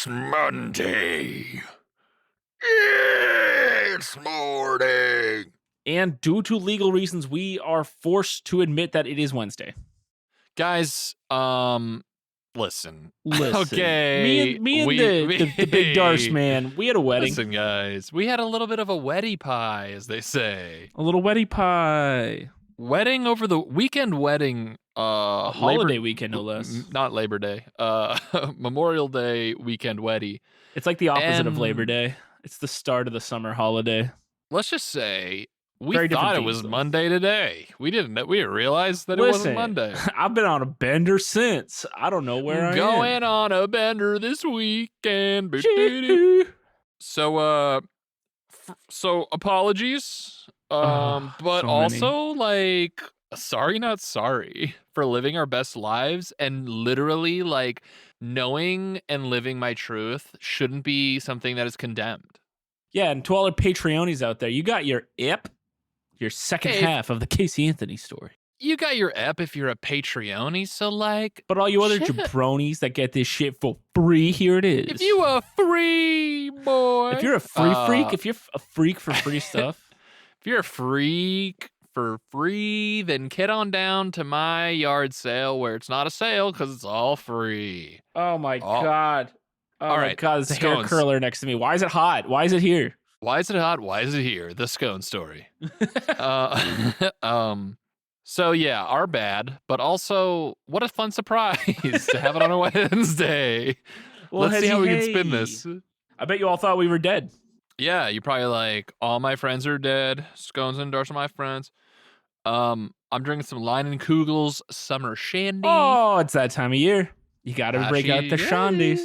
Monday. It's morning. And due to legal reasons, we are forced to admit that it is Wednesday. Guys, listen. Okay. Me and the big Darce man, we had a wedding. Listen, guys, we had a little bit of a wedding pie, as they say. A little wedding pie. Wedding over the weekend wedding. A holiday weekend, no less. Not Labor Day. Memorial Day weekend wedding. It's like the opposite of Labor Day. It's the start of the summer holiday. Let's just say we Very thought it different was themes, though. Monday today. We didn't realize that it wasn't Monday. I've been on a bender since. I don't know where I am. Going on a bender this weekend. So apologies. But so also like sorry not sorry for living our best lives, and literally like knowing and living my truth shouldn't be something that is condemned. Yeah, and to all our Patreonies out there, you got your your second half of the Casey Anthony story. You got your ep if you're a Patreonie, so like... But all you other jabronis that get this shit for free, here it is. If you a free boy... If you're a free freak, if you're a freak for free stuff... If you're a freak for free, then get on down to my yard sale where it's not a sale because it's all free. Oh my God. Oh all my right, God, there's a hair scones. curler next to me. Why is it hot? Why is it here? Why is it hot? Why is it here? The scone story. So yeah, our bad, but also what a fun surprise to have it on a Wednesday. Well, Let's see how we can spin this. I bet you all thought we were dead. Yeah, you're probably like, all my friends are dead. Scones and Darce are my friends. I'm drinking some Leinenkugel's Summer Shandy. Oh, it's that time of year. You got to break out the Shandies.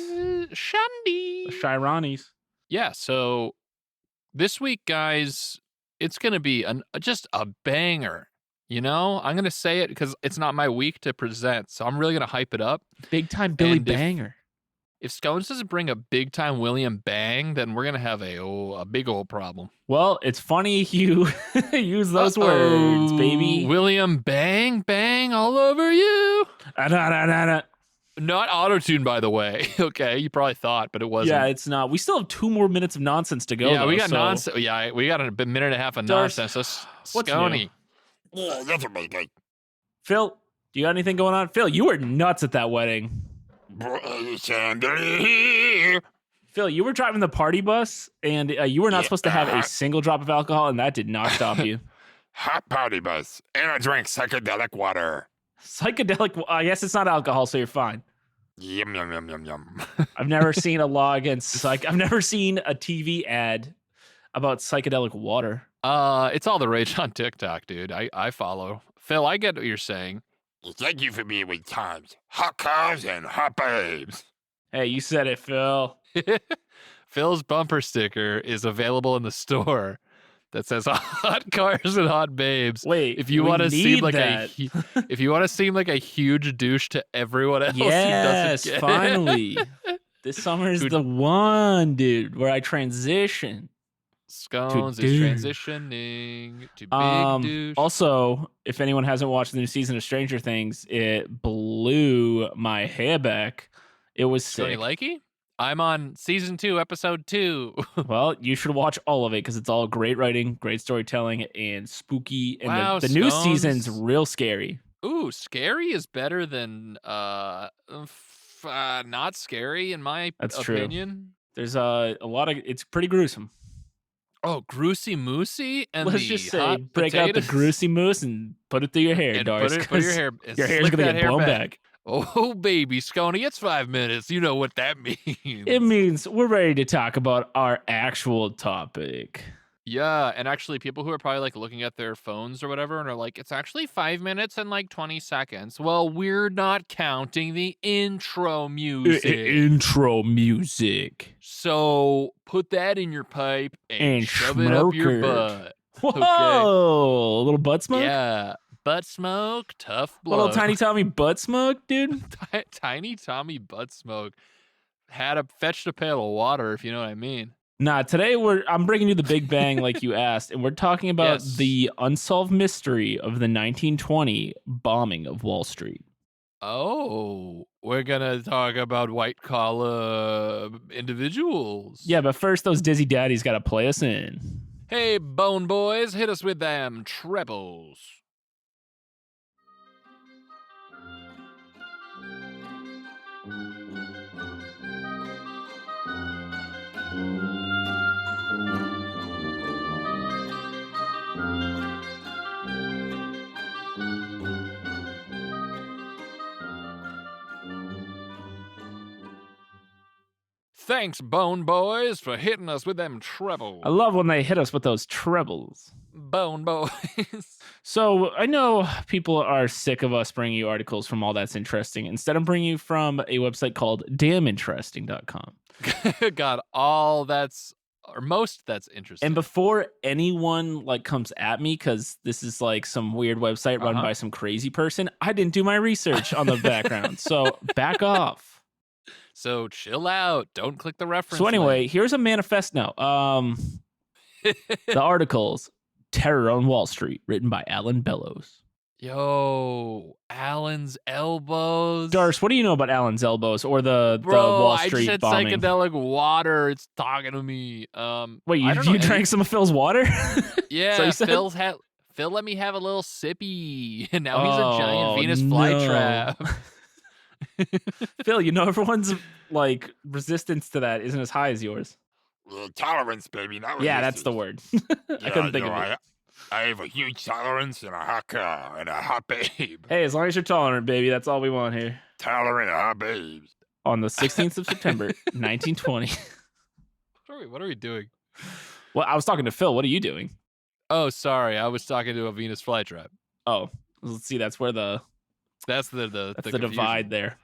Shandy. The Shiranis. Yeah, so this week, guys, it's going to be just a banger. You know, I'm going to say it because it's not my week to present, so I'm really going to hype it up. Big time Billy Banger. If Scones doesn't bring a big time William Bang, then we're going to have a big old problem. Well, it's funny you use those words, baby. William Bang, bang all over you. Not auto-tune, by the way. Okay, you probably thought, but it wasn't. Yeah, it's not. We still have 2 more minutes of nonsense to go. Yeah, though, we got so. nonsense. Yeah, we got a minute and a half of nonsense. So what's Scony. Phil, do you got anything going on? Phil, you were nuts at that wedding. Phil, you were driving the party bus, and you were not supposed to have a single drop of alcohol, and that did not stop you. Hot party bus, and I drank psychedelic water. Psychedelic, I guess it's not alcohol, so you're fine. Yum, yum, yum, yum, yum. I've never seen a law against I've never seen a TV ad about psychedelic water. It's all the rage on TikTok, dude. I follow. Phil, I get what you're saying. Thank you for being with times. Hot cars and hot babes. Hey, you said it, Phil. Phil's bumper sticker is available in the store that says hot cars and hot babes. Wait, if you want to seem like if you want to seem like a huge douche to everyone else, yes, who doesn't get finally. This summer is the one, dude, where I transition. Scones is transitioning to big douche. Also, if anyone hasn't watched the new season of Stranger Things, it blew my hair back. It was sick. Likey? I'm on season 2, episode 2. Well, you should watch all of it because it's all great writing, great storytelling, and spooky. And wow, the new season's real scary. Ooh, scary is better than not scary in my opinion. True. There's a lot of it's pretty gruesome. Oh, Groosey Moosey and let's just say break out the Groosey Moose and put it through your hair, Darce. Put your hair. Your hair's gonna get blown back. Oh, baby, Scony, it's 5 minutes. You know what that means. It means we're ready to talk about our actual topic. Yeah, and actually people who are probably like looking at their phones or whatever and are like, it's actually 5 minutes and like 20 seconds. Well, we're not counting the intro music. Intro music. So put that in your pipe and shove it up your butt. Whoa, okay. A little butt smoke? Yeah. Butt smoke, tough blow. Little Tiny Tommy butt smoke, dude. Tiny Tommy butt smoke. Fetched a pail of water, if you know what I mean. Nah, today I'm bringing you the Big Bang like you asked, and we're talking about the unsolved mystery of the 1920 bombing of Wall Street. Oh, we're gonna talk about white collar individuals. Yeah, but first, those Dizzy Daddies got to play us in. Hey, Bone Boys, hit us with them trebles. Thanks, Bone Boys, for hitting us with them trebles. I love when they hit us with those trebles. Bone Boys. So I know people are sick of us bringing you articles from All That's Interesting. Instead, I'm bringing you from a website called daminteresting.com. Got all that's, or most that's interesting. And before anyone like comes at me, because this is like some weird website run by some crazy person, I didn't do my research on the background. So back off. So chill out. Don't click the reference. So anyway, link. here's a manifesto. The articles Terror on Wall Street, written by Alan Bellows. Yo, Alan's elbows. Darce, what do you know about Alan's elbows or the Wall Street I just had bombing? Psychedelic water. It's talking to me. Wait, you drank some of Phil's water? Yeah, Phil let me have a little sippy, and now he's a giant Venus flytrap. Phil, you know everyone's like resistance to that isn't as high as yours. Tolerance, baby. Not yeah, that's the word. I couldn't think of it. I have a huge tolerance and a hot car and a hot babe. Hey, as long as you're tolerant, baby, that's all we want here. Tolerant hot babes. On the 16th of September, 1920. What are we doing? Well, I was talking to Phil. What are you doing? Oh, sorry. I was talking to a Venus flytrap. Oh, let's see. That's where That's the divide there.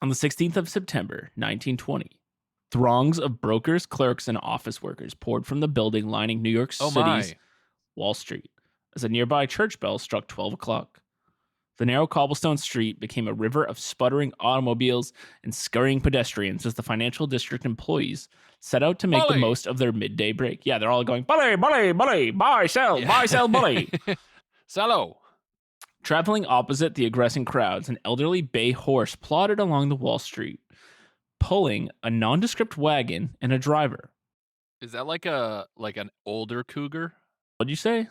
On the 16th of September, 1920, throngs of brokers, clerks, and office workers poured from the building lining New York City's Wall Street as a nearby church bell struck 12 o'clock. The narrow cobblestone street became a river of sputtering automobiles and scurrying pedestrians as the financial district employees set out to make the most of their midday break. Yeah, they're all going, bully, bully, bully, buy, sell, bully. Sello. Traveling opposite the aggressing crowds, an elderly bay horse plodded along the Wall Street, pulling a nondescript wagon and a driver. Is that like an older cougar? What'd you say?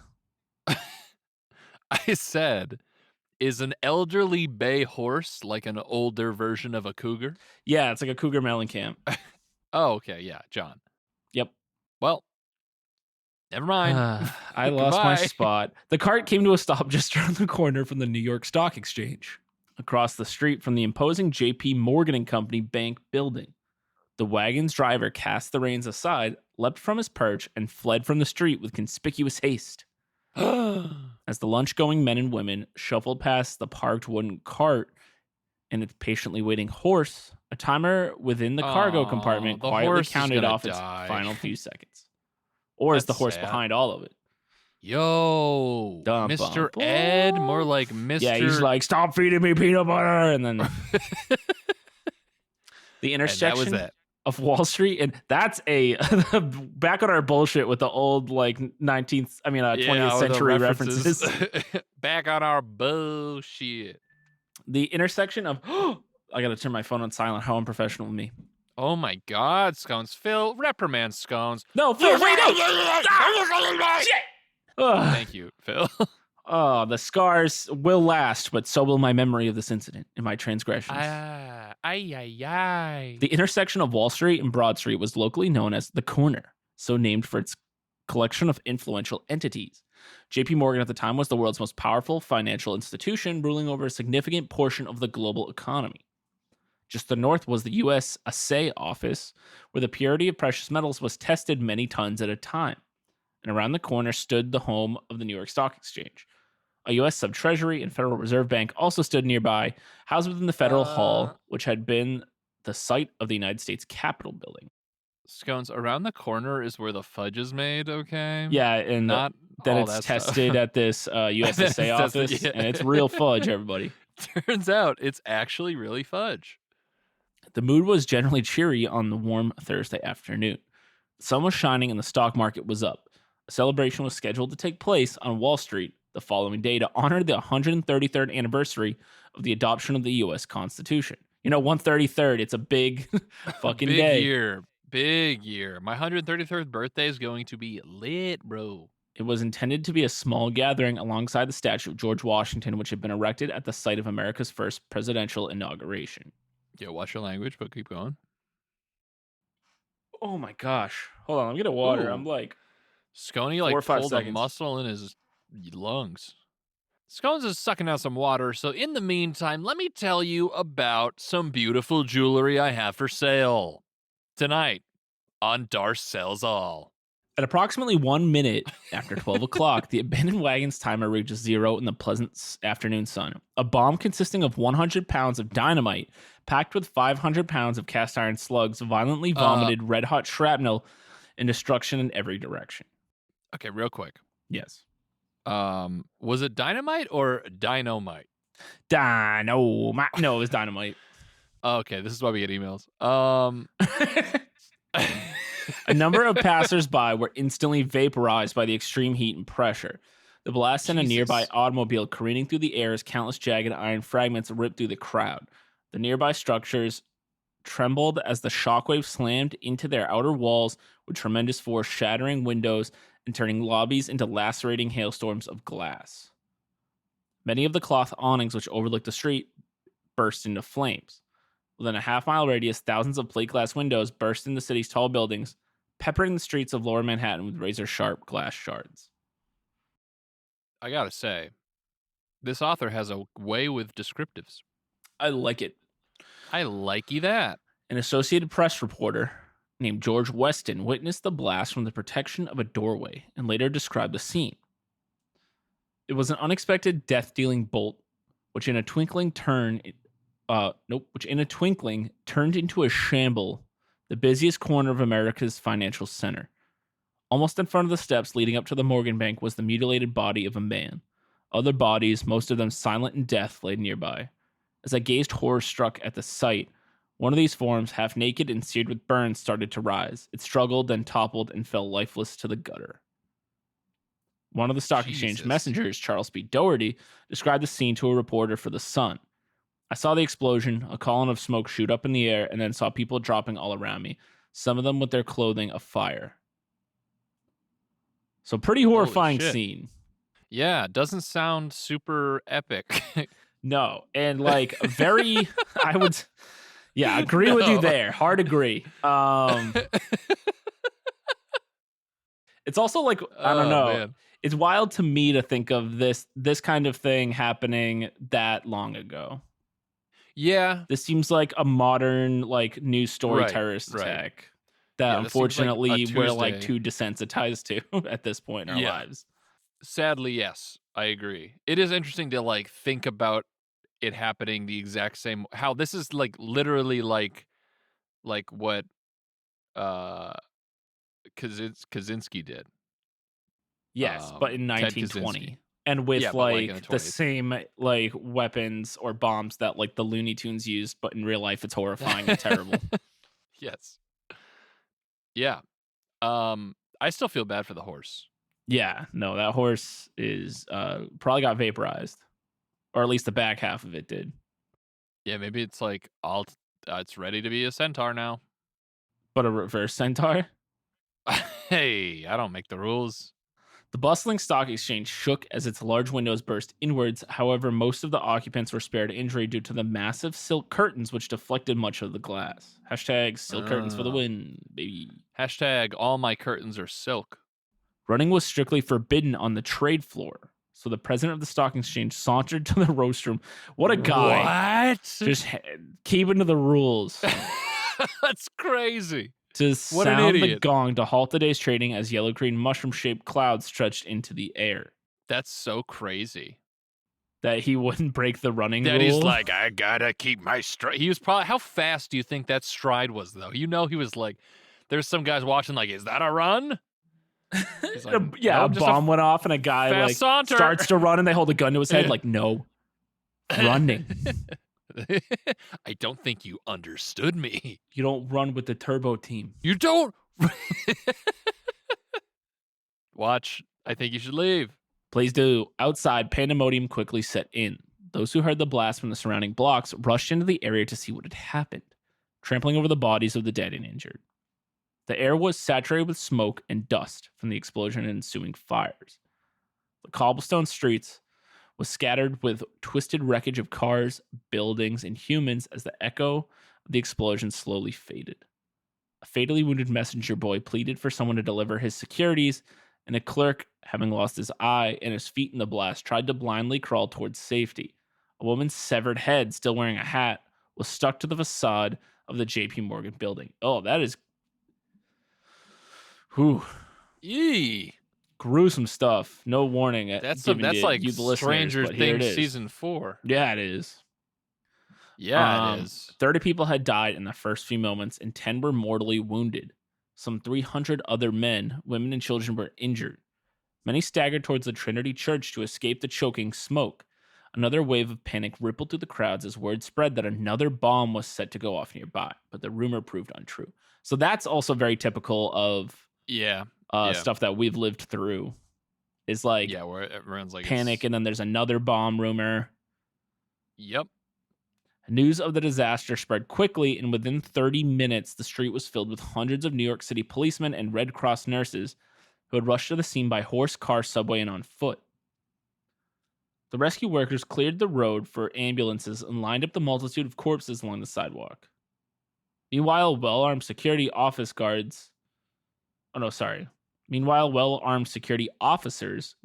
I said, is an elderly bay horse like an older version of a cougar? Yeah, it's like a cougar Mellencamp. Oh, okay. Yeah, John. Yep. Well, never mind. I lost my spot. The cart came to a stop just around the corner from the New York Stock Exchange, across the street from the imposing J.P. Morgan and Company bank building. The wagon's driver cast the reins aside, leapt from his perch, and fled from the street with conspicuous haste. As the lunch-going men and women shuffled past the parked wooden cart and its patiently waiting horse, a timer within the cargo compartment quietly counted off its final few seconds. Or is the horse behind all of it? Yo, Mr. Ed, more like Mr. Yeah, he's like, stop feeding me peanut butter. And then the intersection of Wall Street. And that's a back on our bullshit with the old like 20th century references. Back on our bullshit. The intersection of, I got to turn my phone on silent. How unprofessional of me. Oh my God, Scones. Phil, reprimand Scones. No, Phil, wait, no. Shit. Thank you, Phil. The scars will last, but so will my memory of this incident and my transgressions. The intersection of Wall Street and Broad Street was locally known as the Corner, so named for its collection of influential entities. J.P. Morgan at the time was the world's most powerful financial institution, ruling over a significant portion of the global economy. Just to the north was the U.S. Assay office, where the purity of precious metals was tested many tons at a time. And around the corner stood the home of the New York Stock Exchange. A U.S. Sub-Treasury and Federal Reserve Bank also stood nearby, housed within the Federal Hall, which had been the site of the United States Capitol building. Scones, around the corner is where the fudge is made, okay? Yeah, and then it's tested at this USSA office, and it's real fudge, everybody. Turns out it's actually really fudge. The mood was generally cheery on the warm Thursday afternoon. The sun was shining and the stock market was up. A celebration was scheduled to take place on Wall Street the following day to honor the 133rd anniversary of the adoption of the U.S. Constitution. 133rd, it's a big fucking Big day. year. Big year. My 133rd birthday is going to be lit, bro. It was intended to be a small gathering alongside the statue of George Washington, which had been erected at the site of America's first presidential inauguration. Yeah, watch your language, but keep going. Oh my gosh. Hold on, I'm getting water. Ooh. I'm like, Scony 4 or 5 pulled seconds. a muscle in his lungs. Scones is sucking out some water, so in the meantime, let me tell you about some beautiful jewelry I have for sale. Tonight on Darce Sells All. At approximately 1 minute after 12 o'clock, the abandoned wagon's timer reaches 0 in the pleasant afternoon sun. A bomb consisting of 100 pounds of dynamite, packed with 500 pounds of cast iron slugs, violently vomited red-hot shrapnel and destruction in every direction. Okay, real quick. Yes. Was it dynamite or dynamite? Dynamite. No, it was dynamite. Okay, this is why we get emails. A number of passersby were instantly vaporized by the extreme heat and pressure. The blast sent a nearby automobile careening through the air as countless jagged iron fragments ripped through the crowd. The nearby structures trembled as the shockwave slammed into their outer walls with tremendous force, shattering windows and turning lobbies into lacerating hailstorms of glass. Many of the cloth awnings which overlooked the street burst into flames. Within a half-mile radius, thousands of plate glass windows burst in the city's tall buildings, peppering the streets of lower Manhattan with razor-sharp glass shards. I gotta say, this author has a way with descriptives. I like it. I likey that. An Associated Press reporter named George Weston witnessed the blast from the protection of a doorway and later described the scene. It was an unexpected death-dealing bolt, which in a twinkling turned into a shamble, the busiest corner of America's financial center. Almost in front of the steps leading up to the Morgan Bank was the mutilated body of a man. Other bodies, most of them silent in death, lay nearby. As I gazed horror-struck at the sight, one of these forms, half naked and seared with burns, started to rise. It struggled, then toppled, and fell lifeless to the gutter. One of the stock exchange messengers, Charles B. Doherty, described the scene to a reporter for The Sun. I saw the explosion, a column of smoke shoot up in the air, and then saw people dropping all around me, some of them with their clothing afire. So pretty horrifying scene. Yeah, doesn't sound super epic. No, and very, I would, agree with you there. Hard agree. It's also I don't know. Man. It's wild to me to think of this kind of thing happening that long ago. Yeah. This seems like a modern news story terrorist attack that unfortunately we're too desensitized to at this point in our lives. Sadly, yes, I agree. It is interesting to think about it happening the exact same, how this is literally like what Kaczynski did. Yes, but in 1920. And with the same weapons or bombs that the Looney Tunes used, but in real life it's horrifying and terrible. Yes. Yeah. I still feel bad for the horse. Yeah, no, that horse is probably got vaporized. Or at least the back half of it did. Yeah, maybe it's it's ready to be a centaur now. But a reverse centaur? Hey, I don't make the rules. The bustling stock exchange shook as its large windows burst inwards. However, most of the occupants were spared injury due to the massive silk curtains which deflected much of the glass. Hashtag silk curtains for the win, baby. Hashtag all my curtains are silk. Running was strictly forbidden on the trade floor. So the president of the stock exchange sauntered to the roast room. What a guy. What? Just keeping to the rules. That's crazy. To sound the gong to halt the day's trading as yellow-green mushroom-shaped clouds stretched into the air. That's so crazy. That he wouldn't break the running rule? That he's I gotta keep my stride. He was probably, how fast do you think that stride was, though? He was there's some guys watching is that a run? A bomb went off and a guy starts to run and they hold a gun to his head no. Running. I don't think you understood me. You don't run with the turbo team. You don't. Watch. I think you should leave. Blazed outside, pandemonium quickly set in. Those who heard the blast from the surrounding blocks rushed into the area to see what had happened, trampling over the bodies of the dead and injured. The air was saturated with smoke and dust from the explosion and ensuing fires. The cobblestone streets was scattered with twisted wreckage of cars, buildings, and humans as the echo of the explosion slowly faded. A fatally wounded messenger boy pleaded for someone to deliver his securities, and a clerk, having lost his eye and his feet in the blast, tried to blindly crawl towards safety. A woman's severed head, still wearing a hat, was stuck to the facade of the JP Morgan building. Oh, that is... Whew. Yee. Gruesome stuff. No warning. That's given like you, the Stranger listeners, but here it Things is. season 4. Yeah, it is. Yeah, it is. 30 people had died in the first few moments, and 10 were mortally wounded. Some 300 other men, women, and children were injured. Many staggered towards the Trinity Church to escape the choking smoke. Another wave of panic rippled through the crowds as word spread that another bomb was set to go off nearby, but the rumor proved untrue. So that's also very typical of stuff that we've lived through. Is like, where everyone's like panic, and then there's another bomb rumor. Yep. News of the disaster spread quickly, and within 30 minutes, the street was filled with hundreds of New York City policemen and Red Cross nurses who had rushed to the scene by horse, car, subway, and on foot. The rescue workers cleared the road for ambulances and lined up the multitude of corpses along the sidewalk. Meanwhile, well-armed security officers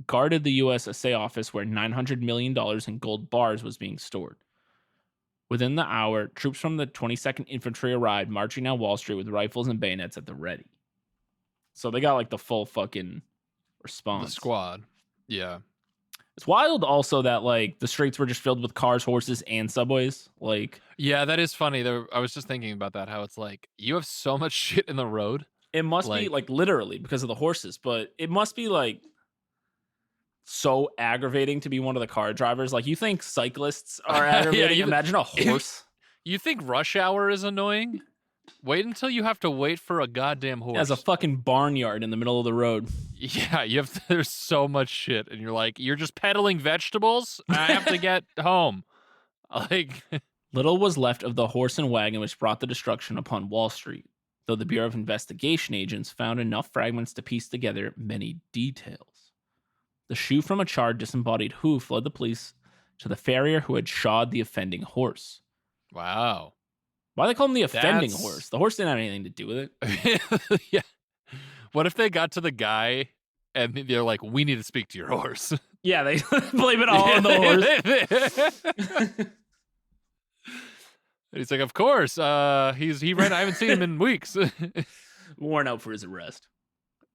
guarded the USSA office where $900 million in gold bars was being stored. Within the hour, troops from the 22nd Infantry arrived, marching down Wall Street with rifles and bayonets at the ready. So they got like the full fucking response. The squad. Yeah. It's wild also that like the streets were just filled with cars, horses, and subways. Like, yeah, that is funny. I was just thinking about that, how it's like you have so much shit in the road. It must be like literally because of the horses, but it must be like so aggravating to be one of the car drivers. Like, you think cyclists are aggravating? Imagine a horse. You think rush hour is annoying? Wait until you have to wait for a goddamn horse. As a fucking barnyard in the middle of the road. Yeah, there's so much shit, and you're like, you're just peddling vegetables? I have to get home. Like, little was left of the horse and wagon which brought the destruction upon Wall Street, though the Bureau of Investigation agents found enough fragments to piece together many details. The shoe from a charred, disembodied hoof led the police to the farrier who had shod the offending horse. Wow. Why do they call him the offending horse? The horse didn't have anything to do with it. Yeah. What if they got to the guy and they're like, we need to speak to your horse? Yeah, they blame it all on the horse. He's like, of course. He ran. I haven't seen him in weeks. Worn out for his arrest.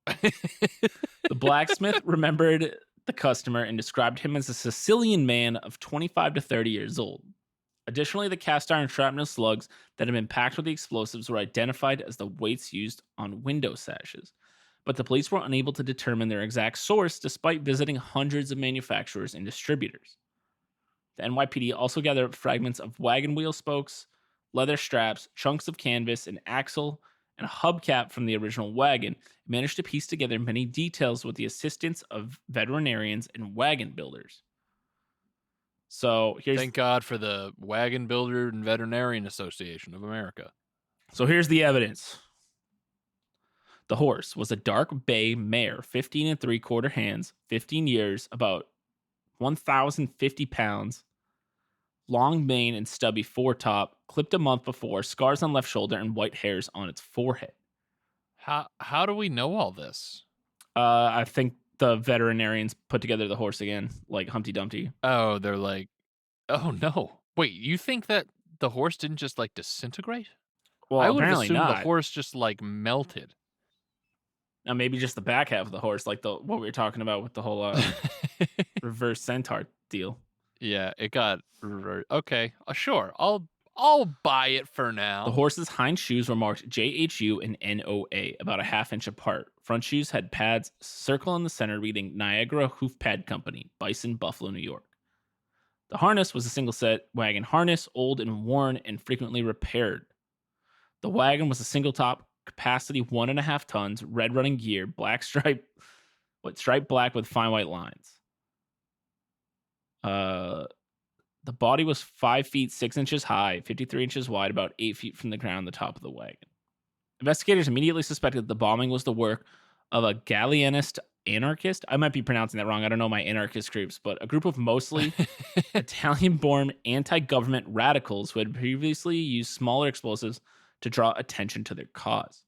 The blacksmith remembered the customer and described him as a Sicilian man of 25 to 30 years old. Additionally, the cast iron shrapnel slugs that had been packed with the explosives were identified as the weights used on window sashes, but the police were unable to determine their exact source despite visiting hundreds of manufacturers and distributors. The NYPD also gathered up fragments of wagon wheel spokes, leather straps, chunks of canvas, an axle, and a hubcap from the original wagon, and managed to piece together many details with the assistance of veterinarians and wagon builders. So thank God for the Wagon Builder and Veterinarian Association of America. So here's the evidence. The horse was a dark bay mare, 15 3/4 hands, 15 years, about 1,050 pounds, long mane and stubby foretop, clipped a month before, scars on left shoulder, and white hairs on its forehead. How do we know all this? I think the veterinarians put together the horse again, like Humpty Dumpty. Oh, they're like, oh no. Wait, you think that the horse didn't just like disintegrate? Well, I would apparently assume not. The horse just like melted. Now maybe just the back half of the horse, like what we were talking about with the whole reverse centaur deal. Yeah, it got okay. Sure, I'll buy it for now. The horse's hind shoes were marked JHU and NOA, about a half-inch apart. Front shoes had pads, circle in the center reading Niagara Hoof Pad Company, Bison, Buffalo, New York. The harness was a single-set wagon harness, old and worn and frequently repaired. The wagon was a single-top, capacity 1.5 tons, red running gear, striped black with fine white lines. The body was 5 feet 6 inches high, 53 inches wide, about 8 feet from the ground, the top of the wagon. Investigators immediately suspected the bombing was the work of a Gallianist anarchist. I might be pronouncing that wrong. I don't know my anarchist groups, but a group of mostly Italian-born anti-government radicals who had previously used smaller explosives to draw attention to their cause.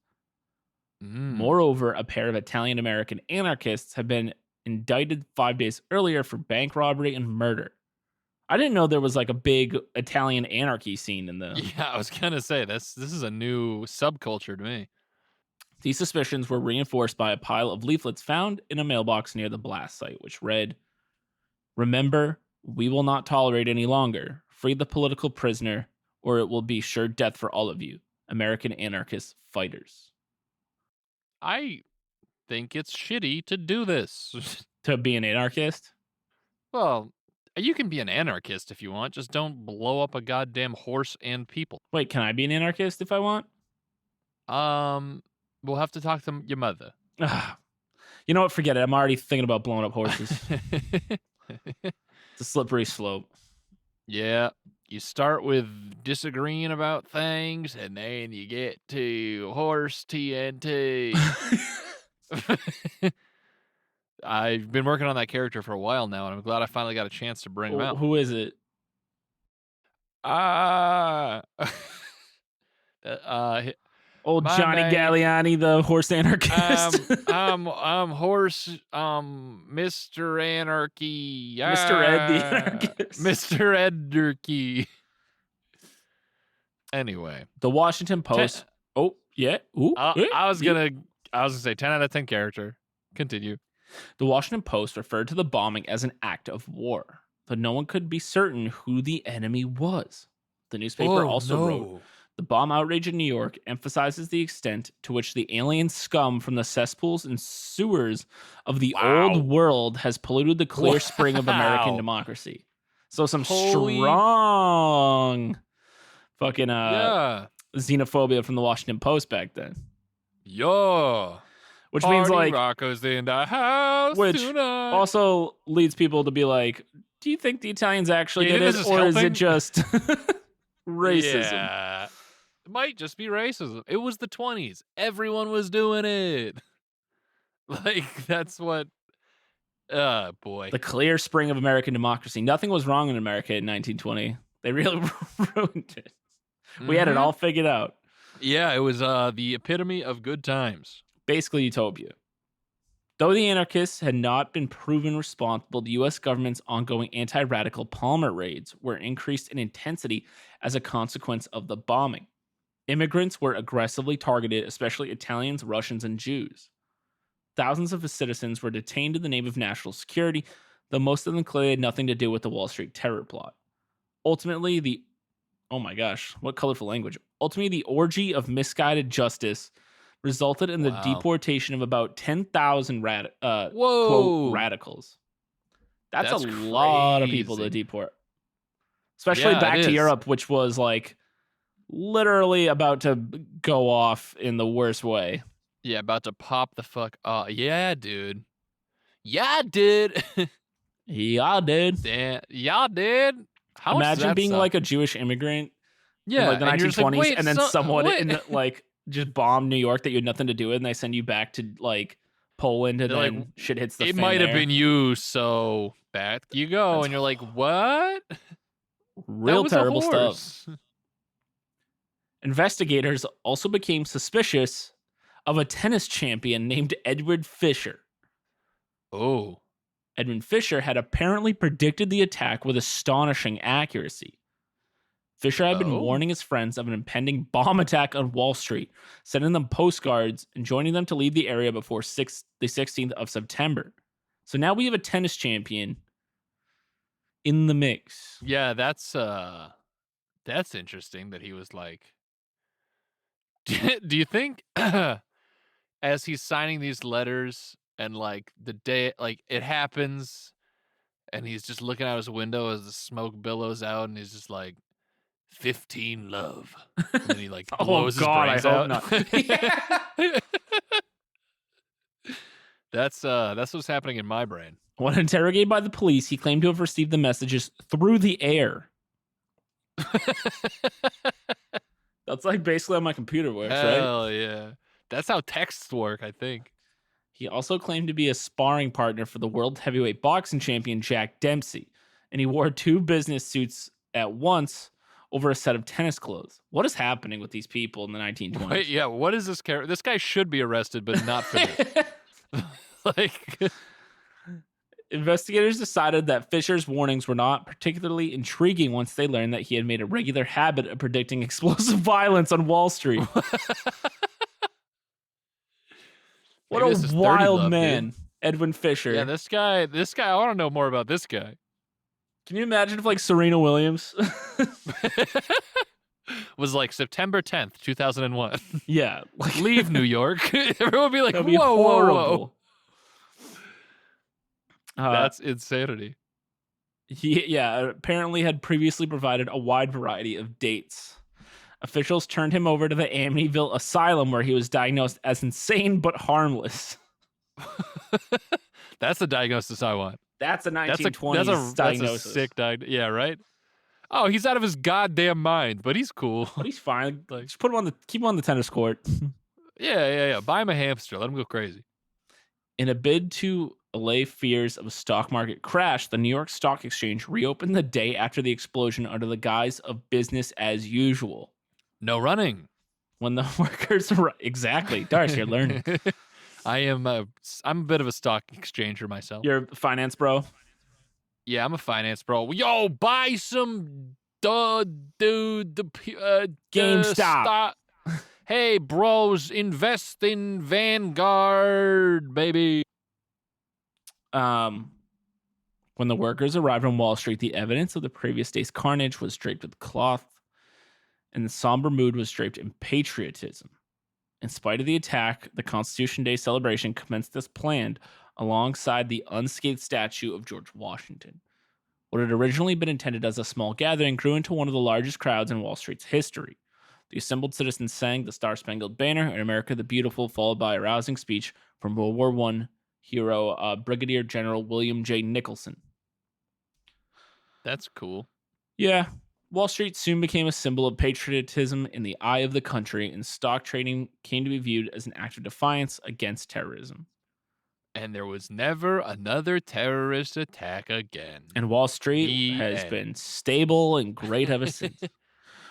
Moreover, a pair of Italian-American anarchists had been indicted 5 days earlier for bank robbery and murder. I didn't know there was like a big Italian anarchy scene in the... Yeah, I was gonna say this is a new subculture to me. These suspicions were reinforced by a pile of leaflets found in a mailbox near the blast site, which read, "Remember, we will not tolerate any longer. Free the political prisoner, or it will be sure death for all of you. American anarchist fighters." I think it's shitty to do this. To be an anarchist? Well, you can be an anarchist if you want, just don't blow up a goddamn horse and people. Wait, can I be an anarchist if I want? We'll have to talk to your mother. You know what? Forget it. I'm already thinking about blowing up horses. It's a slippery slope. Yeah, you start with disagreeing about things, and then you get to horse TNT. I've been working on that character for a while now, and I'm glad I finally got a chance to bring him out. Who is it? Old my Johnny name- Galliani, the horse anarchist. I'm horse, Mr. Anarchy. Mr. Ed the anarchist. Mr. Edderkey. Anyway, The Washington Post. Oh, yeah. Ooh, I was gonna say 10 out of 10 character. Continue. The Washington Post referred to the bombing as an act of war, but no one could be certain who the enemy was. The newspaper also wrote, "The bomb outrage in New York emphasizes the extent to which the alien scum from the cesspools and sewers of the old world has polluted the clear spring of American democracy." So some strong fucking xenophobia from the Washington Post back then. Yeah. Which means like Rocco's in the house which tonight. also leads people to be like, do you think the Italians actually Yeah, did this it, is or is helping? it just racism? Yeah. It might just be racism. It was the 20s. Everyone was doing it. Like, that's what... boy. The clear spring of American democracy. Nothing was wrong in America in 1920. They really ruined it. We had it all figured out. Yeah, it was the epitome of good times. Basically utopia. Though the anarchists had not been proven responsible, the U.S. government's ongoing anti-radical Palmer raids were increased in intensity as a consequence of the bombing. Immigrants were aggressively targeted, especially Italians, Russians, and Jews. Thousands of citizens were detained in the name of national security, though most of them clearly had nothing to do with the Wall Street terror plot. Ultimately, oh my gosh, what colorful language. Ultimately, the orgy of misguided justice resulted in the deportation of about 10,000 quote, radicals. That's a lot of people to deport. Especially back to Europe, which was like literally about to go off in the worst way. Yeah, about to pop the fuck off. Yeah, dude. Yeah, dude. Yeah, dude. Damn. Yeah, dude. How Imagine being like a Jewish immigrant in like the 1920s like, and then someone in like just bomb New York that you had nothing to do with, and they send you back to like Poland, and then like, shit hits the fan. It might have been you, so back you go. And you're like, what? Real terrible stuff. Investigators also became suspicious of a tennis champion named Edward Fisher. Oh. Edwin Fisher had apparently predicted the attack with astonishing accuracy. Fisher had been warning his friends of an impending bomb attack on Wall Street, sending them postcards and joining them to leave the area before the 16th of September. So now we have a tennis champion in the mix. Yeah, that's interesting that he was like... Do you think as he's signing these letters and like the day, like it happens and he's just looking out his window as the smoke billows out and he's just like, 15 love. And then he like blows his brains out. Not. That's what's happening in my brain. When interrogated by the police, he claimed to have received the messages through the air. That's like basically how my computer works, right? Hell yeah. That's how texts work, I think. He also claimed to be a sparring partner for the world heavyweight boxing champion Jack Dempsey, and he wore 2 business suits at once over a set of tennis clothes. What is happening with these people in the 1920s? Wait, yeah, what is this character? This guy should be arrested, but not for this. Like, Investigators decided that Fisher's warnings were not particularly intriguing once they learned that he had made a regular habit of predicting explosive violence on Wall Street. What maybe a this is 30 wild Love, man, dude. Edwin Fisher. Yeah, this guy, I want to know more about this guy. Can you imagine if like Serena Williams? Was like September 10th, 2001. Yeah. Like, Leave New York. Everyone would be like, that'd be whoa, whoa, horrible. whoa. That's insanity. He apparently had previously provided a wide variety of dates. Officials turned him over to the Amityville Asylum, where he was diagnosed as insane but harmless. That's the diagnosis I want. That's a 1920s diagnosis. That's a sick diagnosis. Yeah, right? Oh, he's out of his goddamn mind, but he's cool. But he's fine. Like, just keep him on the tennis court. Yeah. Buy him a hamster. Let him go crazy. In a bid to allay fears of a stock market crash, the New York Stock Exchange reopened the day after the explosion under the guise of business as usual. No running. When the workers exactly, Darcy, you're learning. I'm a bit of a stock exchanger myself. You're a finance bro. Yeah, I'm a finance bro. Yo, buy some GameStop. Hey, bros, invest in Vanguard, baby. When the workers arrived on Wall Street, the evidence of the previous day's carnage was draped with cloth, and the somber mood was draped in patriotism. In spite of the attack, the Constitution Day celebration commenced as planned alongside the unscathed statue of George Washington. What had originally been intended as a small gathering grew into one of the largest crowds in Wall Street's history. The assembled citizens sang the Star-Spangled Banner and America the Beautiful, followed by a rousing speech from World War I hero Brigadier General William J. Nicholson. That's cool. Yeah. Wall Street soon became a symbol of patriotism in the eye of the country, and stock trading came to be viewed as an act of defiance against terrorism. And there was never another terrorist attack again. And Wall Street has been stable and great ever since.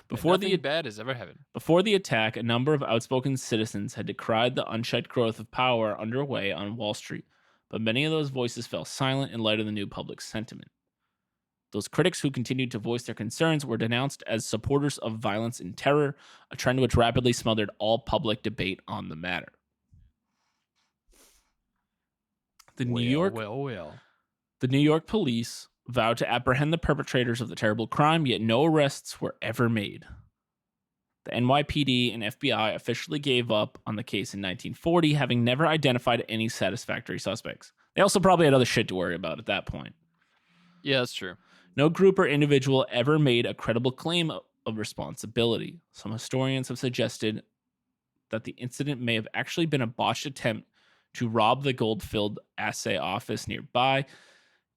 Before the bad has ever happened. Before the attack, a number of outspoken citizens had decried the unchecked growth of power underway on Wall Street, but many of those voices fell silent in light of the new public sentiment. Those critics who continued to voice their concerns were denounced as supporters of violence and terror, a trend which rapidly smothered all public debate on the matter. The New York police vowed to apprehend the perpetrators of the terrible crime, yet no arrests were ever made. The NYPD and FBI officially gave up on the case in 1940, having never identified any satisfactory suspects. They also probably had other shit to worry about at that point. Yeah, that's true. No group or individual ever made a credible claim of responsibility. Some historians have suggested that the incident may have actually been a botched attempt to rob the gold-filled assay office nearby,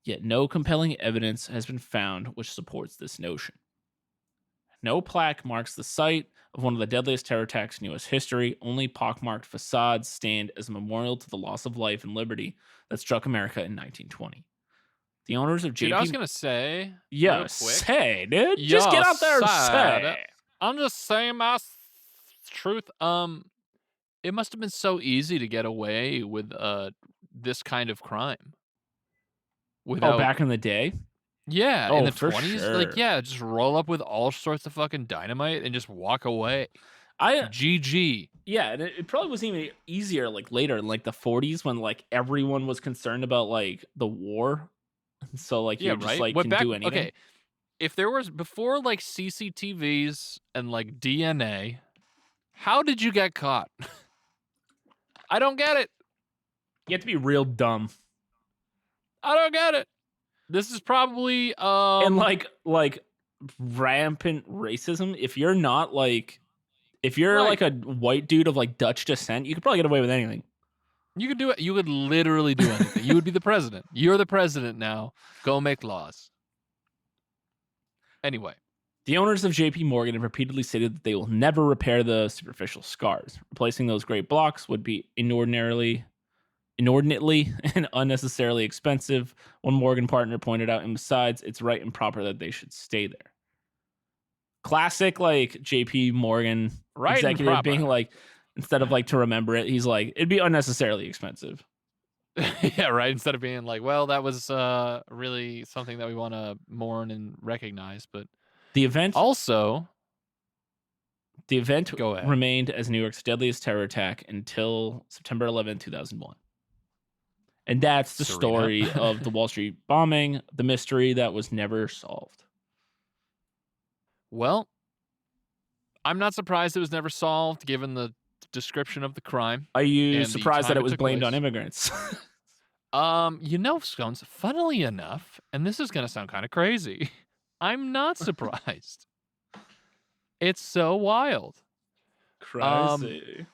yet no compelling evidence has been found which supports this notion. No plaque marks the site of one of the deadliest terror attacks in U.S. history. Only pockmarked facades stand as a memorial to the loss of life and liberty that struck America in 1920. The owners of JP... Dude, I was going to say... Yeah, say, dude. Just get out there and say. I'm just saying my truth. It must have been so easy to get away with this kind of crime. Back in the day? Yeah, in the 20s. Sure. Like, yeah, just roll up with all sorts of fucking dynamite and just walk away. GG. Yeah, and it probably wasn't even easier like later in like the 40s when like everyone was concerned about like the war. So like you just like can do anything. Okay, if there was before like CCTVs and like DNA, how did you get caught? I don't get it. You have to be real dumb. I don't get it. This is probably and like rampant racism. If you're like a white dude of like Dutch descent, you could probably get away with anything. You could do it. You could literally do anything. You would be the president. You're the president now. Go make laws. Anyway. The owners of JP Morgan have repeatedly stated that they will never repair the superficial scars. Replacing those great blocks would be inordinately and unnecessarily expensive, one Morgan partner pointed out, and besides, it's right and proper that they should stay there. Classic, like, JP Morgan Right executive and being proper. like, instead of like to remember it, he's like, it'd be unnecessarily expensive. Yeah, right. Instead of being like, well, that was really something that we want to mourn and recognize. But The event also, go ahead. Remained as New York's deadliest terror attack until September 11, 2001. And that's the story of the Wall Street bombing, the mystery that was never solved. Well, I'm not surprised it was never solved, given the description of the crime. Are you surprised that it was blamed on immigrants? Scones, funnily enough, and this is going to sound kind of crazy, I'm not surprised. It's so wild. Crazy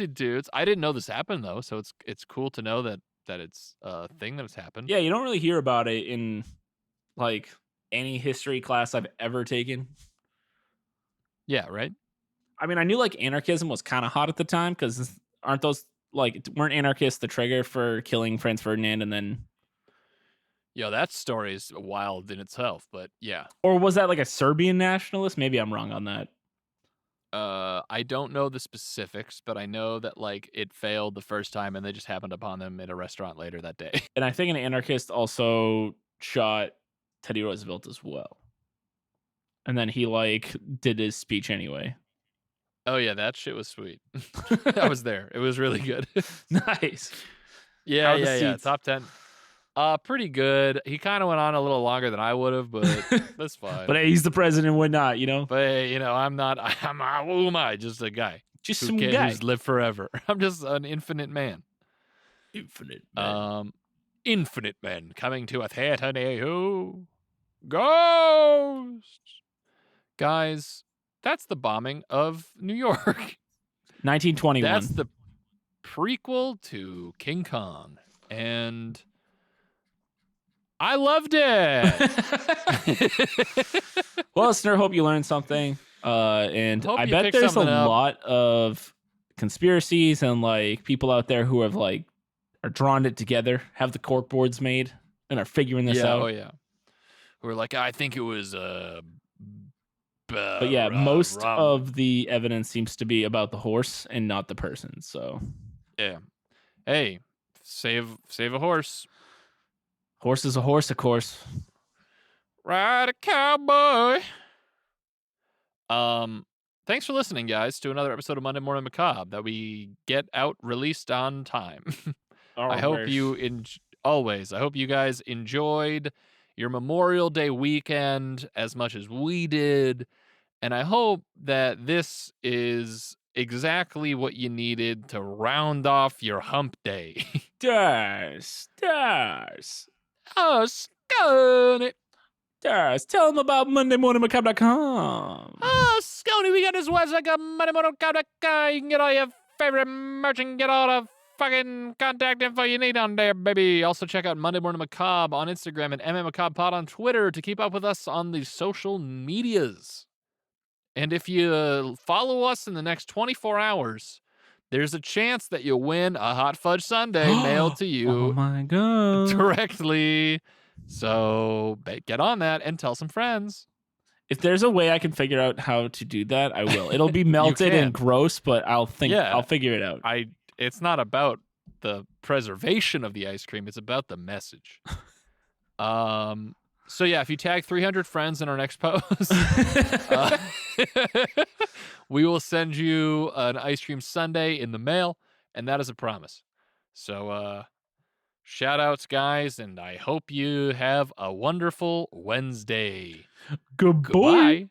dudes. I didn't know this happened, though, so it's cool to know that it's a thing that has happened. Yeah, you don't really hear about it in, like, any history class I've ever taken. Yeah, right? I mean, I knew, like, anarchism was kind of hot at the time, because weren't anarchists the trigger for killing Franz Ferdinand and then... Yo, that story is wild in itself, but yeah. Or was that, like, a Serbian nationalist? Maybe I'm wrong on that. I don't know the specifics, but I know that, like, it failed the first time and they just happened upon them in a restaurant later that day. And I think an anarchist also shot Teddy Roosevelt as well. And then he, like, did his speech anyway. Oh, yeah, that shit was sweet. I was there. It was really good. Nice. Yeah. Top 10. Pretty good. He kind of went on a little longer than I would have, but that's fine. But hey, he's the president and whatnot, you know? But hey, who am I? Just a guy. Just some guy. Who's lived forever. I'm just an infinite man. Infinite man. Infinite man coming to a theater near you. Ghosts. Guys, that's the bombing of New York. 1921. That's the prequel to King Kong. And... I loved it. Well, listener, hope you learned something. And Hope I you bet picked there's a something up. lot of conspiracies and, like, people out there who have, like, are drawn it together, have the cork boards made, and are figuring this out. Oh yeah. Who are like, I think it was but yeah, most of the evidence seems to be about the horse and not the person. So yeah. Hey, save a horse. Horse is a horse, of course. Ride a cowboy. Thanks for listening, guys, to another episode of Monday Morning Macabre that we get out released on time. I hope you I hope you guys enjoyed your Memorial Day weekend as much as we did, and I hope that this is exactly what you needed to round off your hump day. Stars. Oh, Scony. Stars. Tell them about MondayMorningMacabre.com. Oh, Scony, we got his website at MondayMorningMacabre.com. You can get all your favorite merch and get all the fucking contact info you need on there, baby. Also, check out Monday Morning Macabre on Instagram and MMMacabrePod on Twitter to keep up with us on the social medias. And if you follow us in the next 24 hours, there's a chance that you'll win a hot fudge sundae mailed to you Oh my God. directly. So get on that and tell some friends. If there's a way I can figure out how to do that, I will. It'll be melted and gross, but I'll figure it out. It's not about the preservation of the ice cream. It's about the message. So yeah, if you tag 300 friends in our next post, we will send you an ice cream sundae in the mail, and that is a promise. So shout outs, guys, and I hope you have a wonderful Wednesday. Goodbye.